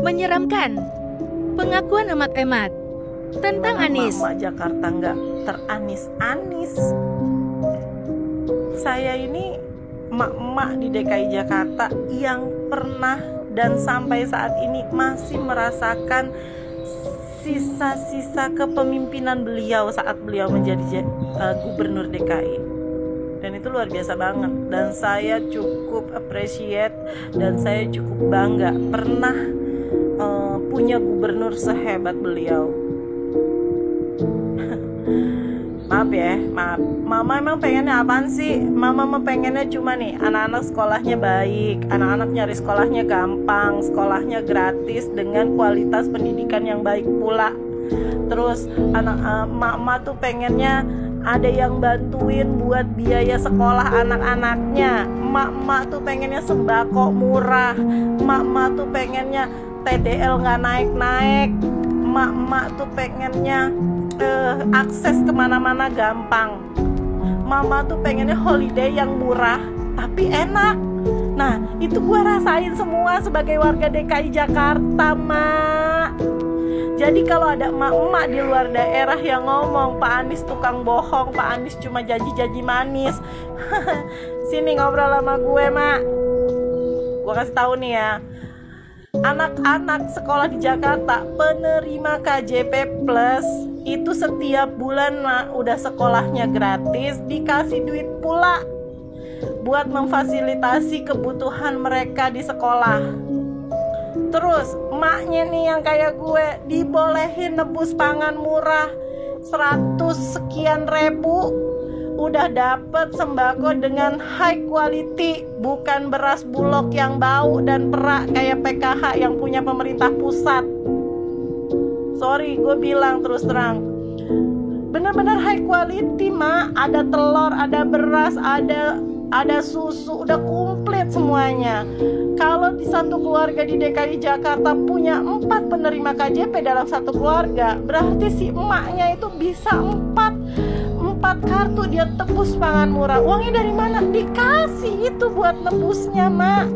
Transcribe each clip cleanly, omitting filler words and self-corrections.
Menyeramkan. Pengakuan emat-emat tentang Anies. Mak Jakarta nggak teranis-anis. Saya ini emak-emak di DKI Jakarta yang pernah dan sampai saat ini masih merasakan sisa-sisa kepemimpinan beliau saat beliau menjadi gubernur DKI. Dan itu luar biasa banget. Dan saya cukup appreciate dan saya cukup bangga pernah punya gubernur sehebat beliau. Maaf ya, maaf. Mama emang pengennya apaan sih? Mama pengennya cuma nih anak-anak sekolahnya baik, anak-anak nyari sekolahnya gampang, sekolahnya gratis dengan kualitas pendidikan yang baik pula. Terus mama tuh pengennya ada yang bantuin buat biaya sekolah anak-anaknya. Mak tuh pengennya sembako murah. Mak tuh pengennya TDL nggak naik-naik. Mak tuh pengennya akses kemana-mana gampang. Mama tuh pengennya holiday yang murah tapi enak. Nah, itu gua rasain semua sebagai warga DKI Jakarta, Mak. Jadi kalau ada emak-emak di luar daerah yang ngomong Pak Anies tukang bohong, Pak Anies cuma janji-janji manis, sini ngobrol sama gue, Mak. Gue kasih tahu nih ya, anak-anak sekolah di Jakarta penerima KJP Plus itu setiap bulan, Mak, udah sekolahnya gratis, dikasih duit pula buat memfasilitasi kebutuhan mereka di sekolah. Terus emaknya nih yang kayak gue dibolehin nebus pangan murah 100 sekian ribu, udah dapet sembako dengan high quality, bukan beras bulog yang bau dan perak kayak PKH yang punya pemerintah pusat. Sorry, gue bilang terus terang, bener-bener high quality, Mak. Ada telur, ada beras, ada susu, udah komplit semuanya. Kalau di satu keluarga di DKI Jakarta punya 4 penerima KJP dalam satu keluarga, berarti si emaknya itu bisa 4 kartu dia tebus pangan murah. Uangnya dari mana? Dikasih itu buat nebusnya, Mak.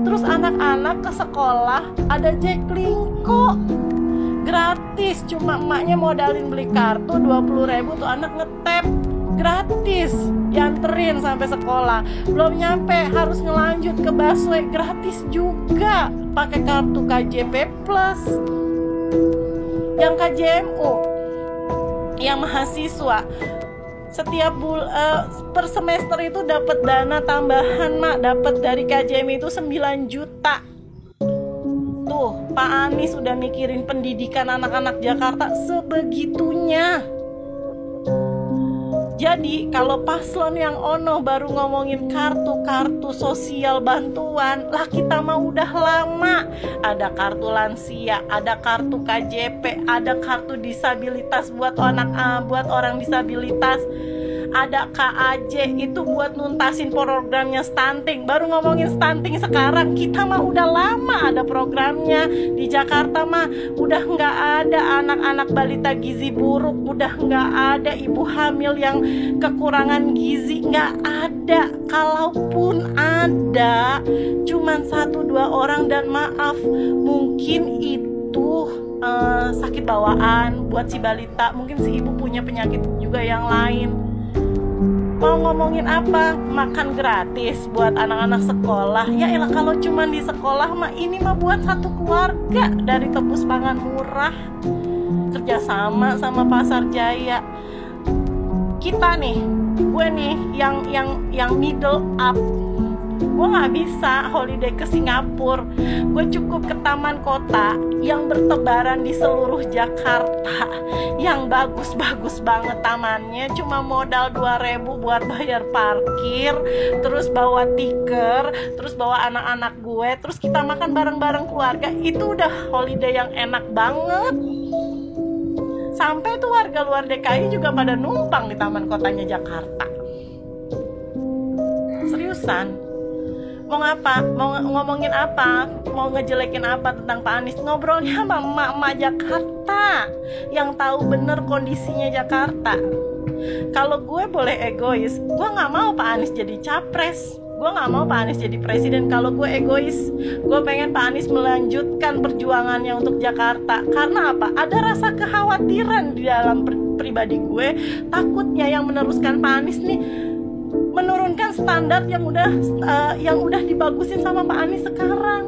Terus anak-anak ke sekolah ada Jaklingko gratis, cuma emaknya modalin beli kartu 20.000 tuh anak ngetep gratis, dianterin sampai sekolah. Belum nyampe harus ngelanjut ke busway, gratis juga pakai kartu KJP Plus. Yang KJMU, yang mahasiswa setiap per semester itu dapat dana tambahan, Mak. Dapat dari KJM itu 9 juta. Tuh, Pak Anies udah mikirin pendidikan anak-anak Jakarta sebegitunya. Jadi kalau paslon yang ono baru ngomongin kartu sosial bantuan, lah kita mah udah lama. Ada kartu lansia, ada kartu KJP, ada kartu disabilitas buat orang disabilitas, ada KAJ itu buat nuntasin programnya stunting. Baru ngomongin stunting sekarang, kita mah udah lama ada programnya. Di Jakarta mah udah nggak ada anak-anak balita gizi buruk, udah nggak ada ibu hamil yang kekurangan gizi, nggak ada. Kalaupun ada, cuman 1-2 orang, dan maaf, mungkin itu sakit bawaan buat si balita, mungkin si ibu punya penyakit juga yang lain. Mau ngomongin apa? Makan gratis buat anak-anak sekolah. Ya elah, kalau cuma di sekolah mah ini mah buat satu keluarga dari tebus pangan murah. Kerjasama sama Pasar Jaya. Kita nih, gue nih yang middle up. Gue nggak bisa holiday ke Singapura. Gue cukup ke taman kota yang bertebaran di seluruh Jakarta, yang bagus-bagus banget tamannya. Cuma modal 2.000 buat bayar parkir, terus bawa tiker, terus bawa anak-anak gue, terus kita makan bareng-bareng keluarga. Itu udah holiday yang enak banget. Sampai tuh warga luar DKI juga pada numpang di taman kotanya Jakarta. Seriusan. Mau ngapa? Mau ngomongin apa? Mau ngejelekin apa tentang Pak Anies? Ngobrolnya sama emak-emak Jakarta yang tahu bener kondisinya Jakarta. Kalau gue boleh egois, gue nggak mau Pak Anies jadi capres. Gue nggak mau Pak Anies jadi presiden. Kalau gue egois, gue pengen Pak Anies melanjutkan perjuangannya untuk Jakarta. Karena apa? Ada rasa kekhawatiran di dalam pribadi gue, takutnya yang meneruskan Pak Anies nih menurunkan standar yang udah dibagusin sama Pak Anies sekarang.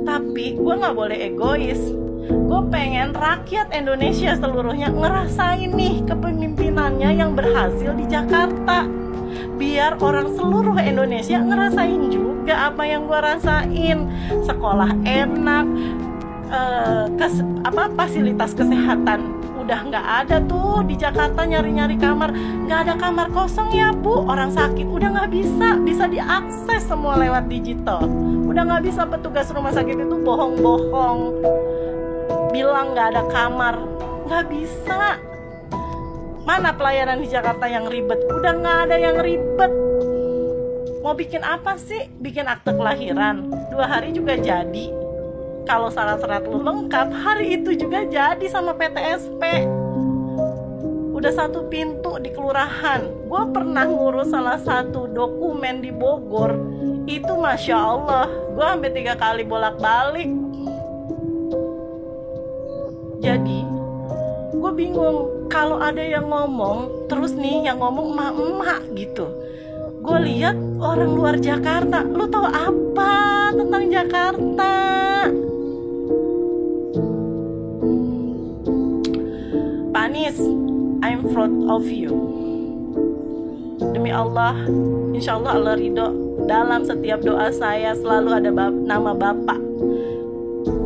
Tapi gue nggak boleh egois. Gue pengen rakyat Indonesia seluruhnya ngerasain nih kepemimpinannya yang berhasil di Jakarta. Biar orang seluruh Indonesia ngerasain juga apa yang gue rasain. Sekolah enak, fasilitas kesehatan udah nggak ada tuh di Jakarta. Nyari-nyari kamar, nggak ada kamar kosong ya Bu. Orang sakit udah nggak bisa diakses semua lewat digital. Udah nggak bisa petugas rumah sakit itu bohong-bohong bilang nggak ada kamar, nggak bisa. Mana pelayanan di Jakarta yang ribet? Udah nggak ada yang ribet. Mau bikin apa sih? Bikin akte kelahiran 2 hari juga jadi. Kalau syarat-syarat lu lengkap, hari itu juga jadi sama PTSP. Udah 1 pintu di kelurahan. Gue pernah ngurus salah satu dokumen di Bogor. Itu Masya Allah, gue sampai 3 kali bolak-balik. Jadi gue bingung kalau ada yang ngomong terus nih, yang ngomong emak-emak gitu. Gue lihat orang luar Jakarta, lu tahu apa tentang Jakarta? Pak Anies, I'm proud of you. Demi Allah, insya Allah Allah ridho. Dalam setiap doa saya selalu ada nama Bapak.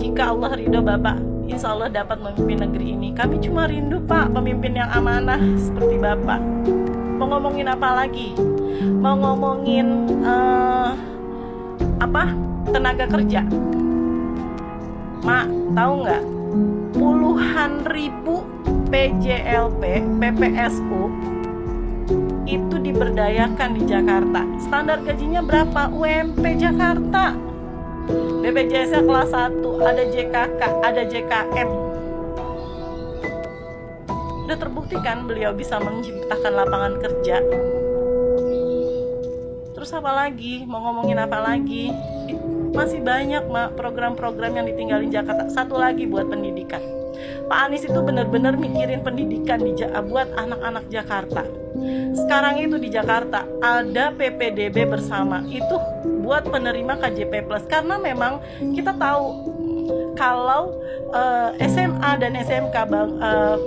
Jika Allah ridho Bapak, insya Allah dapat memimpin negeri ini. Kami cuma rindu Pak, pemimpin yang amanah seperti Bapak. Mau ngomongin apa lagi? Mau ngomongin tenaga kerja. Mak, tahu nggak? Puluhan ribu PJLP, PPSU itu diberdayakan di Jakarta. Standar gajinya berapa? UMP Jakarta. BPJS kelas 1, ada JKK, ada JKM. Udah terbukti kan beliau bisa menciptakan lapangan kerja. Terus apa lagi? Mau ngomongin apa lagi? Masih banyak program-program yang ditinggalin Jakarta. Satu lagi buat pendidikan. Pak Anies itu benar-benar mikirin pendidikan buat anak-anak Jakarta. Sekarang itu di Jakarta ada PPDB bersama. Itu buat penerima KJP Plus. Karena memang kita tahu kalau SMA dan SMK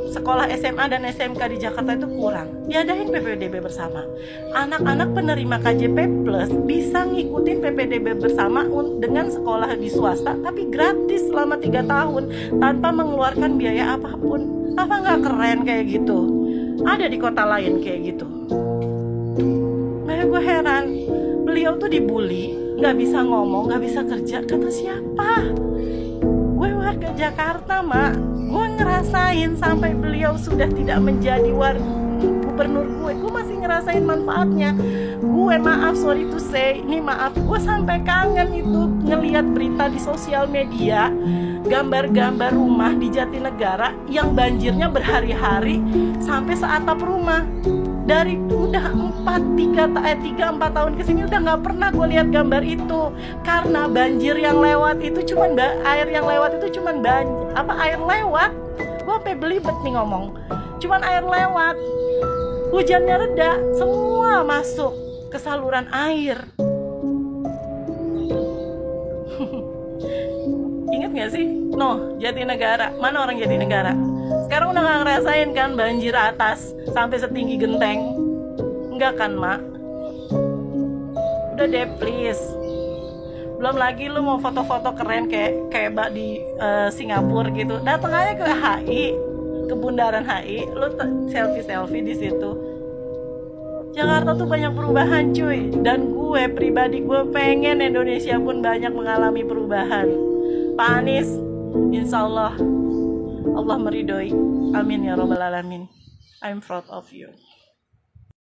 sekolah SMA dan SMK di Jakarta itu kurang. Diadain PPDB bersama. Anak-anak penerima KJP Plus bisa ngikutin PPDB bersama dengan sekolah di swasta, tapi gratis selama 3 tahun tanpa mengeluarkan biaya apapun. Apa nggak keren kayak gitu? Ada di kota lain kayak gitu. Makanya gue heran, beliau tuh dibully, nggak bisa ngomong, nggak bisa kerja. Kata siapa? Gue warga Jakarta, Mak. Gue ngerasain sampai beliau sudah tidak menjadi gubernur gue masih ngerasain manfaatnya. Gue sorry to say, ini maaf, gue sampai kangen itu ngelihat berita di sosial media, gambar-gambar rumah di Jatinegara yang banjirnya berhari-hari sampai seatap rumah. Dari udah 3-4 tahun kesini udah nggak pernah gue lihat gambar itu, karena banjir yang lewat itu cuman air yang lewat itu cuman air lewat. Gue sampai belibet nih ngomong, cuman air lewat. Hujannya reda, semua masuk ke saluran air. Ingat gak sih? Jatinegara, mana orang Jatinegara? Sekarang udah gak ngerasain kan banjir atas sampai setinggi genteng? Enggak kan, Mak? Udah deh, please. Belum lagi lu mau foto-foto keren kayak di Singapura gitu. Datang aja ke HI, ke Bundaran HI, lu selfie di situ. Jakarta tuh banyak perubahan, cuy. Dan gue pribadi, gue pengen Indonesia pun banyak mengalami perubahan. Pak Anies, insya Allah meridhoi. Amin ya robbal alamin. I'm proud of you.